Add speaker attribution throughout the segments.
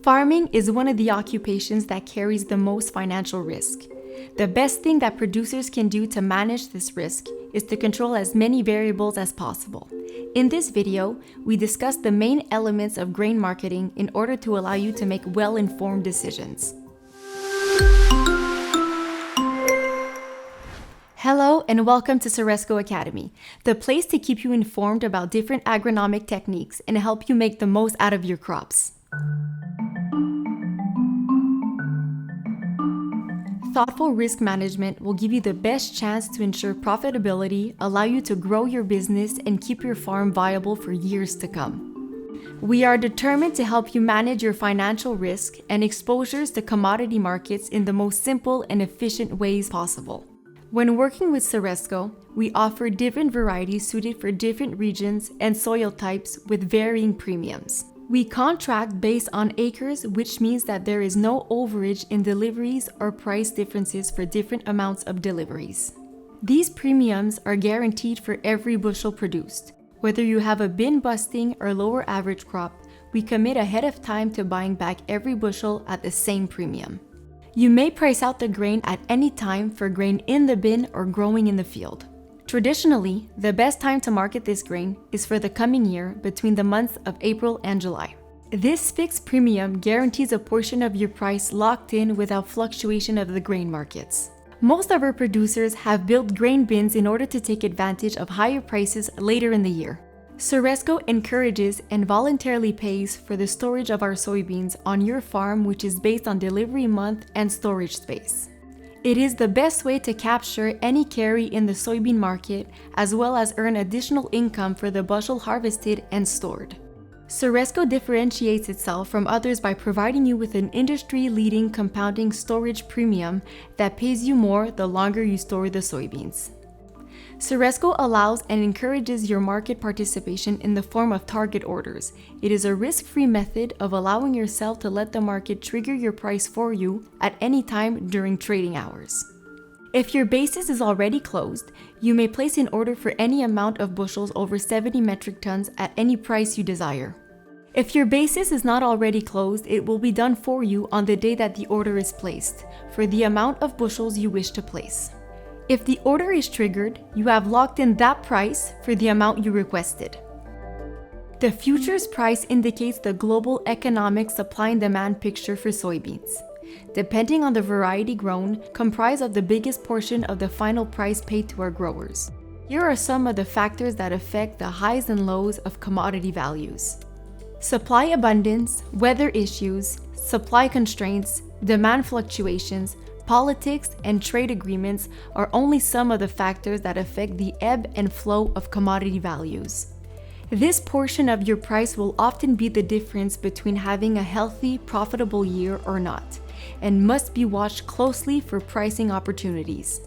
Speaker 1: Farming is one of the occupations that carries the most financial risk. The best thing that producers can do to manage this risk is to control as many variables as possible. In this video, we discuss the main elements of grain marketing in order to allow you to make well-informed decisions. Hello and welcome to Ceresco Academy, the place to keep you informed about different agronomic techniques and help you make the most out of your crops. Thoughtful risk management will give you the best chance to ensure profitability, allow you to grow your business, and keep your farm viable for years to come. We are determined to help you manage your financial risk and exposures to commodity markets in the most simple and efficient ways possible. When working with Ceresco, we offer different varieties suited for different regions and soil types with varying premiums. We contract based on acres, which means that there is no overage in deliveries or price differences for different amounts of deliveries. These premiums are guaranteed for every bushel produced. Whether you have a bin-busting or lower average crop, we commit ahead of time to buying back every bushel at the same premium. You may price out the grain at any time for grain in the bin or growing in the field. Traditionally, the best time to market this grain is for the coming year between the months of April and July. This fixed premium guarantees a portion of your price locked in without fluctuation of the grain markets. Most of our producers have built grain bins in order to take advantage of higher prices later in the year. Ceresco encourages and voluntarily pays for the storage of our soybeans on your farm, which is based on delivery month and storage space. It is the best way to capture any carry in the soybean market, as well as earn additional income for the bushel harvested and stored. Ceresco differentiates itself from others by providing you with an industry-leading compounding storage premium that pays you more the longer you store the soybeans. Ceresco allows and encourages your market participation in the form of target orders. It is a risk-free method of allowing yourself to let the market trigger your price for you at any time during trading hours. If your basis is already closed, you may place an order for any amount of bushels over 70 metric tons at any price you desire. If your basis is not already closed, it will be done for you on the day that the order is placed, for the amount of bushels you wish to place. If the order is triggered, you have locked in that price for the amount you requested. The futures price indicates the global economic supply and demand picture for soybeans. Depending on the variety grown, comprise of the biggest portion of the final price paid to our growers. Here are some of the factors that affect the highs and lows of commodity values. Supply abundance, weather issues, supply constraints, demand fluctuations, politics, and trade agreements are only some of the factors that affect the ebb and flow of commodity values. This portion of your price will often be the difference between having a healthy, profitable year or not, and must be watched closely for pricing opportunities.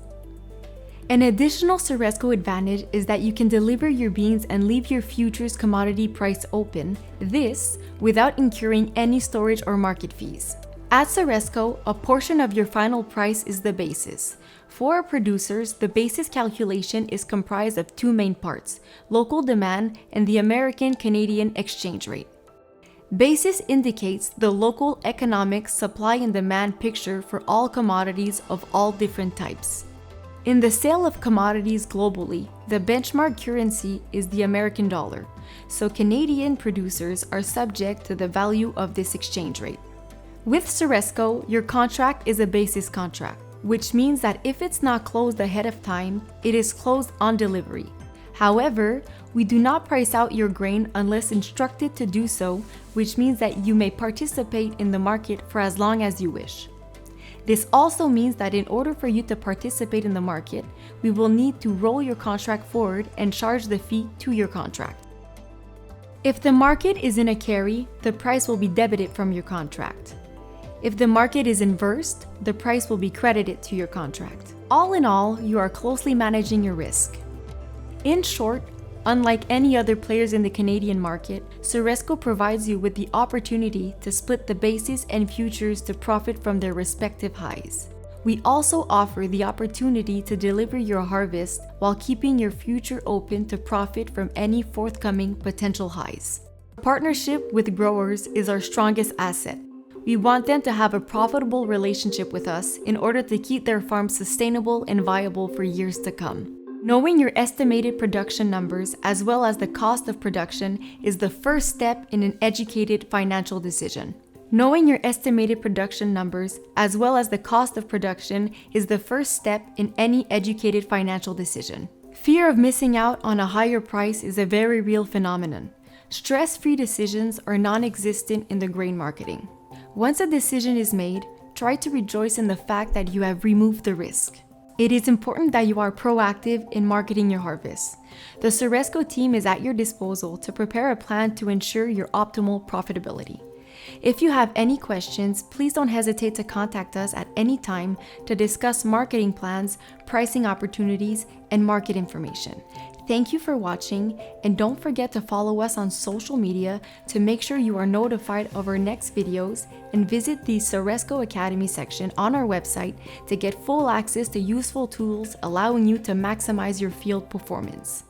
Speaker 1: An additional Ceresco advantage is that you can deliver your beans and leave your futures commodity price open, this without incurring any storage or market fees. At Ceresco, a portion of your final price is the basis. For our producers, the basis calculation is comprised of two main parts: local demand and the American-Canadian exchange rate. Basis indicates the local economic supply and demand picture for all commodities of all different types. In the sale of commodities globally, the benchmark currency is the American dollar, so Canadian producers are subject to the value of this exchange rate. With Ceresco, your contract is a basis contract, which means that if it's not closed ahead of time, it is closed on delivery. However, we do not price out your grain unless instructed to do so, which means that you may participate in the market for as long as you wish. This also means that in order for you to participate in the market, we will need to roll your contract forward and charge the fee to your contract. If the market is in a carry, the price will be debited from your contract. If the market is inversed, the price will be credited to your contract. All in all, you are closely managing your risk. In short, unlike any other players in the Canadian market, Ceresco provides you with the opportunity to split the basis and futures to profit from their respective highs. We also offer the opportunity to deliver your harvest while keeping your future open to profit from any forthcoming potential highs. Partnership with growers is our strongest asset. We want them to have a profitable relationship with us in order to keep their farm sustainable and viable for years to come. Knowing your estimated production numbers as well as the cost of production is the first step in an educated financial decision. Knowing your estimated production numbers as well as the cost of production is the first step in any educated financial decision. Fear of missing out on a higher price is a very real phenomenon. Stress-free decisions are non-existent in the grain marketing. Once a decision is made, try to rejoice in the fact that you have removed the risk. It is important that you are proactive in marketing your harvest. The Ceresco team is at your disposal to prepare a plan to ensure your optimal profitability. If you have any questions, please don't hesitate to contact us at any time to discuss marketing plans, pricing opportunities, and market information. Thank you for watching, and don't forget to follow us on social media to make sure you are notified of our next videos, and visit the Ceresco Academy section on our website to get full access to useful tools allowing you to maximize your field performance.